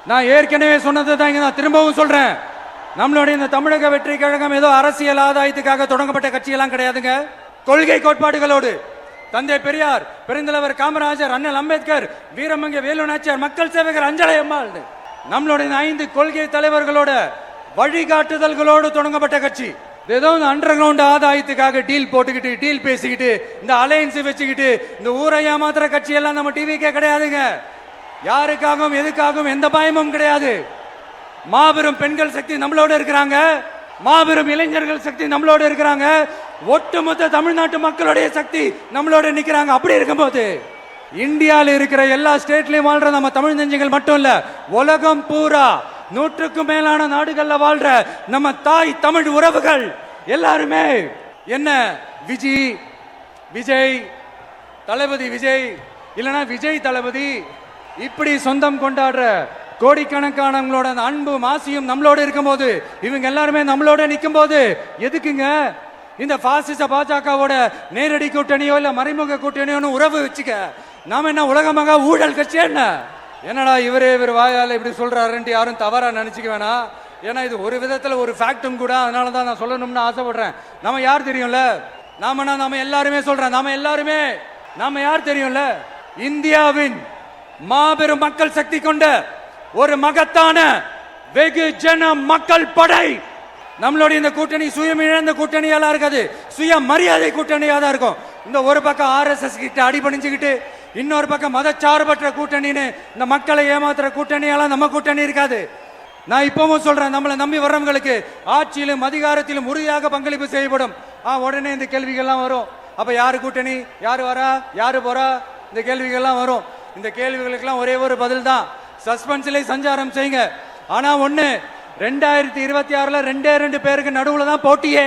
நான் ஏற்கனவே சொன்னதை தான் இங்க நான் திரும்பவும் சொல்றேன். நம்மளுடைய இந்த தமிழக வெற்றி கழகம் ஏதோ அரசியல் ஆதாயத்துக்காக தொடங்கப்பட்ட கட்சியெல்லாம் கிடையாதுங்க. கொள்கை கோட்பாடுகளோடு தந்தை பெரியார், பெருந்தலைவர் காமராஜர், அண்ணல் அம்பேத்கர், வீரமங்க வேலு நாச்சியார், மக்கள் சேவகர் அஞ்சலை அம்மாள், நம்மளுடைய 5 கொள்கை தலைவர்களோட வழிகாட்டுதல்களோடு தொடங்கப்பட்ட கட்சி. ஏதோ இந்த அண்டர் கிரவுண்ட் ஆதாயத்துக்காக டீல் போட்டுக்கிட்டு டீல் பேசிக்கிட்டு இந்த அலையன்ஸ் வச்சுக்கிட்டு இந்த ஊரை ஏமாத்துற கட்சி எல்லாம் நம்ம டிவிக்கே கிடையாதுங்க. யாருக்காகவும் எதுக்காகவும் எந்த பயமும் கிடையாது. மாபெரும் பெண்கள் சக்தி நம்மளோட இருக்கிறாங்க, மாபெரும் இளைஞர்கள் சக்தி நம்மளோட இருக்கிறாங்க, ஒட்டுமொத்த தமிழ்நாட்டு மக்களுடைய சக்தி நம்மளோட நிக்கிறாங்க. அப்படி இருக்கும்போது இந்தியாவில் இருக்கிற எல்லா ஸ்டேட்லயும் வாழ்ற நம்ம தமிழ் நெஞ்சங்கள் மட்டும் இல்ல, உலகம் பூரா 100க்கும் மேலான நாடுகள்ல வாழ்ற நம்ம தாய் தமிழ் உறவுகள் எல்லாருமே என்ன விஜய் தளபதி விஜய் இல்லனா விஜய் தளபதி இப்படி சொந்தம் கொண்டாடுற கோடிக்கணக்கானவங்களோட அன்பு மாசியும் நம்மளோட இருக்கும்போது, இவங்க எல்லாருமே நம்மளோட நிற்கும் போது எதுக்குங்க இந்த பாசிச பாஜகவோட நேரடி கூட்டணியோ இல்ல மறைமுக கூட்டணியோன்னு உறவு வச்சுக்க? நாம என்ன உலகமாக ஊழல் கட்சி? என்னடா இவர் வாயால இப்படி சொல்றாருன்ட்டு யாரும் தவறா நினைச்சுக்க வேணாம். ஏன்னா இது ஒரு விதத்துல ஒரு ஃபேக்டும் கூட. அதனாலதான் நான் சொல்லணும்னு ஆசைப்படுறேன். நம்ம யார் தெரியும்ல? நாம எல்லாருமே சொல்றேன், நாம யார் தெரியும்ல? இந்தியாவின் மாபெரும் மக்கள் சக்தி கொண்ட ஒரு மகத்தான வெகுஜன மக்கள் படை. நம்மளுடைய இந்த கூட்டணி சுயம் இழந்த கூட்டணியால இருக்காது, சுய மரியாதை கூட்டணியா தான் இருக்கும். இந்த ஒரு பக்கம் RSS கிட்ட அடிபணிஞ்சுக்கிட்டு, இன்னொரு பக்கம் மதச்சார்பற்ற கூட்டணின்னு இந்த மக்களை ஏமாத்துற கூட்டணியால நம்ம கூட்டணி இருக்காது. நான் இப்பவும் சொல்றேன், நம்மளை நம்பி வர்றவங்களுக்கு ஆட்சியிலும் அதிகாரத்திலும் உறுதியாக பங்களிப்பு செய்யப்படும். உடனே இந்த கேள்விகள்லாம் வரும். அப்ப யாரு கூட்டணி, யாரு வரா, யாரு போறா, இந்த கேள்விகள்லாம் வரும். இந்த கேள்விகளுக்கெல்லாம் ஒரே ஒரு பதில் தான், சஸ்பென்ஸ்ல சஞ்சாரம் செய்யுங்க. ஆனா ஒண்ணு, 2026ல 2 பேருக்கு நடுவுல தான் போட்டியே.